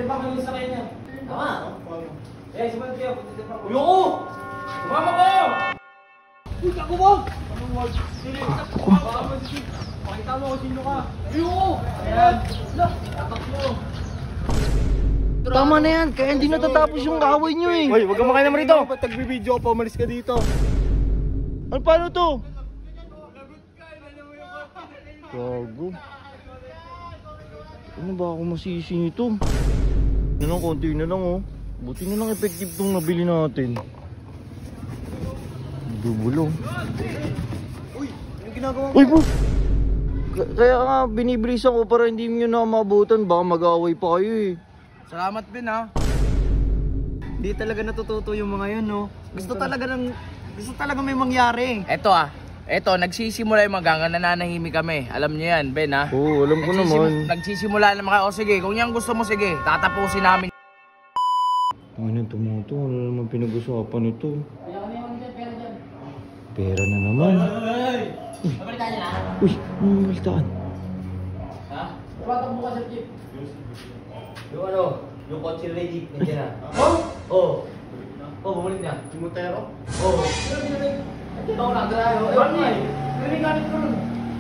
Magtitipa ko yung sakay niya. Tama, no? Eh, si Mantia, magtitipa ko. Uyoko! Sumama ko! Uy, ako mo! Pakita mo kung sino ka. Uyoko! Ayan. Tatak mo. Tama na yan, kaya hindi natatapos yung away nyo eh. Hoy, wag kang makain naman rito. Ba't nagbibideo pa, umalis ka dito. Ano, paano to? Gago. Ano ba ako masisi nito? Ano lang, konti na lang oh. Buti na lang effective tong nabili natin. Dubulong. Uy, yung ginagawa mo. Uy, boss! Kaya nga, binibilisan ko para hindi nyo na mabutan. Baka mag-away pa kayo eh. Salamat Ben ha. Hindi talaga natututo yung mga yun no. Gusto talaga may mangyari. Eto, nagsisimula yung mga nananahimik kami. Alam niyo yan, Ben ha? Oo, alam ko naman. Nagsisimula naman kayo. O sige, kung yan gusto mo, sige. Tatapusin namin. Ano ito mga ito? Wala naman pinag-usapan ito. Pera na naman. Pabalitaan niya na? Uy, ano balitaan? Ha? Tumatak mo ka sa jeep. Yung ano, yung kotse ready, nandiyan na. Oh? Oo. Oo, bumalik na. Timotero? Oo. Nandiyan ako nagdarayo. Ewan nga eh. Ano yung gamit ko nun?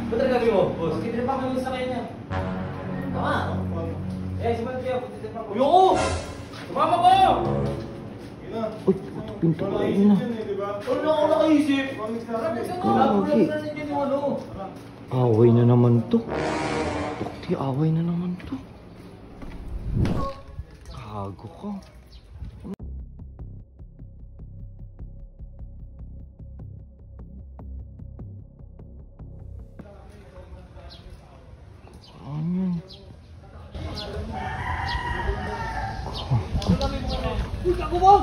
Ba't ang gagawin mo? Magtitipa ko yung sakay niya. Tama, no? Eh, si Mantia, magtitipa ko. Uyoko! Sumama ko! Uy, ito pinto ko yun na. Ano na ako nakaisip? Away na naman to. Tukti, away na naman to. Kago ka. Ano yan? Uy, ako mo!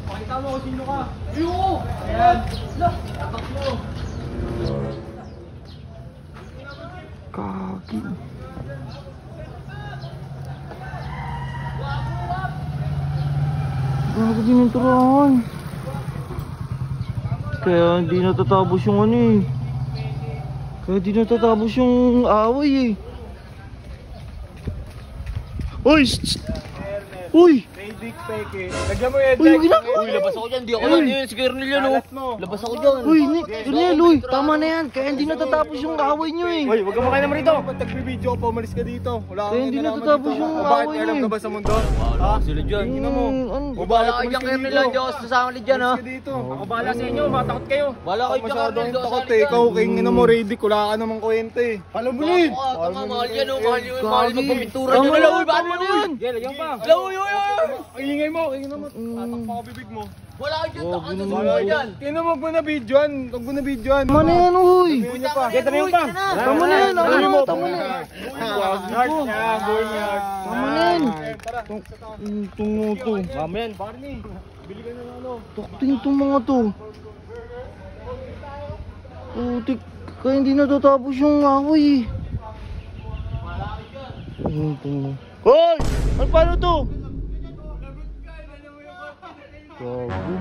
Pakita mo kung sino ka. Uyoko! Ayan. Tatak mo. Kagi. Bago din yung turahan. Kaya hindi natatapos yung ano eh. Kaya hindi natatapos yung away eh. Uy! Uy! Fake peke. Lagyan mo yung Uy, yung ginagawa Uy, labas ako dyan. Di ako lang yun. Si Kernel yan oh. Labas ako dyan. Uy, Nick, Rinel, uy, tama na yan. Kaya hindi natatapos yung away nyo eh. Hoy, wag kang makain naman rito. Ba't nagbibideo pa, umalis ka dito. Wala Kaya hindi natatapos yung Bakit away alam eh. ka ba sa mundo? Ha? Sila dyan. Tingnan mo. Ano? O bakit Wala umalis kang ka Kernel dito? lang. Di ako sasama ulit dyan ha. Umalis ka dito. Ako bahala sa inyo, matakot kayo. Wala kayo dyan Masyado Kernel. ang takot eh. Ikaw, king mo, ready. Wala ka namang kwenta eh. Palabulid! Mahal yan oh. Mahal yung magpapintura Tama nyo. na, Uy, bakit mo na yan? Yan, lagyan pa. Uy, uy, uy. Ang ingay mo, tatak pa ka bibig mo. Wala kayo dyan. Wag Ano naman mo dyan? Kaya wag mo na videoan. Wag mo na videoan. Tama na yan, uy. Sabihin niyo pa. Kita mo yung pa. Tama na yan, Sabihin ano, mo. tama na yan. Tama na yan. Tungo to. Mama yan. Barney, bili ka na ng ano. Tukting itong mga to. Putik, kaya hindi natatapos yung away eh. Hoy! Ano paano to? Gago.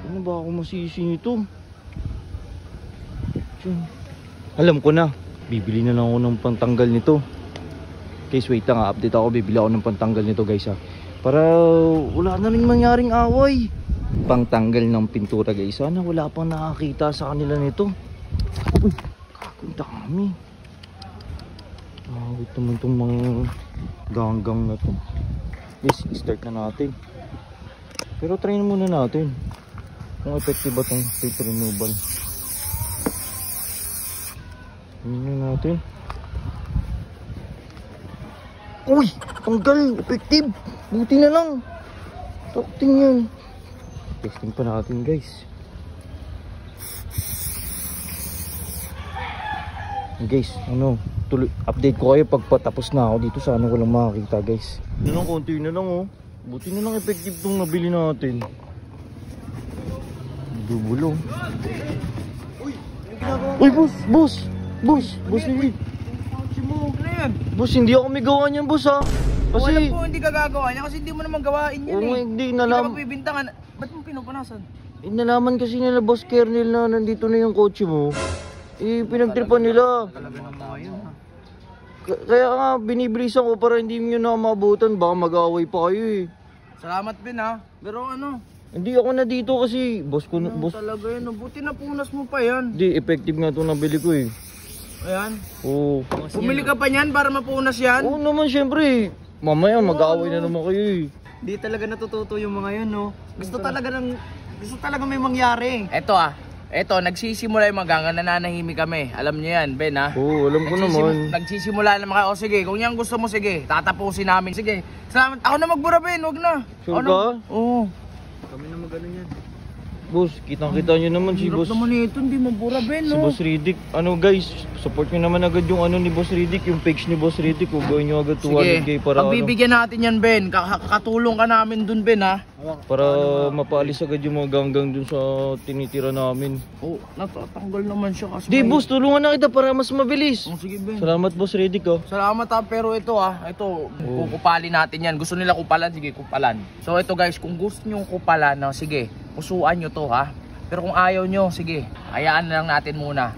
Ano ba ako masisi nito? Alam ko na. Bibili na lang ako ng pantanggal nito. Guys, wait lang ha. Update ako. Bibili ako ng pantanggal nito guys ha. Para wala na rin mangyaring away. Pangtanggal ng pintura guys. Sana wala pang nakakita sa kanila nito. Uy, kakong dami. Awit naman itong mga ganggang na to. Guys, start na natin. Pero try na muna natin kung effective ba itong heat removal. Tingnan natin. Uy! Tanggal! Effective! Buti na lang! Takting yan. Testing pa natin guys. Guys, ano, tuloy, update ko kayo pagpatapos na ako dito. Sana walang makakita guys. Ano lang, konti na lang oh. Buti na lang effective itong nabili natin. Dubulong. Uy, boss, hindi. Boss, hindi ako may gawa niyan, boss ha. Kasi Alam ko hindi ka gagawa niya kasi hindi mo naman gawain yan eh. hindi Hindi ka nalaman. magbibintangan. Ba't mo pinupanasan? Nalaman kasi nila Boss Kernel na nandito na yung kotse mo. Eh, pinagtripan nila. Talaga ng mga yun ha. Kaya nga binibilisan ko para hindi nyo na maabutan. Baka mag-away pa kayo eh. Salamat Ben ha. Pero ano? Hindi ako na dito kasi boss ko, Ano boss. talaga yan? Buti na punas mo pa yan. Hindi, effective nga itong nabili ko eh. Ayan. Oo. Bumili ka pa niyan para mapunas yan? Oo naman syempre. Mamaya mag-away na naman kayo eh. Di talaga natututo yung mga yun, no? Gusto talaga may mangyari. Eto, nagsisimula yung magang, nananahimik kami. Alam niyo yan, Ben ha? Oo, alam ko naman. Nagsisimula naman kayo. O sige, kung yan gusto mo, sige. Tatapusin namin. Sige. Salamat. Ako na magbura, Ben. Huwag na. Sure Ano? ka? Oo. Kami na mag-ano yan. Boss, kitang-kita nyo naman si Hirap boss. naman ito. Hindi mabura, Ben, Si no? Boss Riddick. Ano guys, support nyo naman agad yung ano ni Boss Riddick, yung page ni Boss Riddick. Kung gawin nyo agad 200k para pagbibigyan natin yan, Ben. Katulong ka namin dun, Ben, ha? para mapaalis agad yung mga ganggang dun sa tinitira namin. Oo, natatanggal naman siya kasi. Di boss, tulungan na kita para mas mabilis. Oh, sige, Ben. Salamat Boss Riddick oh. Salamat ha, pero ito kukupalin natin yan. Gusto nila kupalan, sige, kupalan. So ito guys, kung gusto nyo kupalan, no, sige, pusuan nyo to ha. Pero kung ayaw nyo, sige, hayaan na lang natin muna.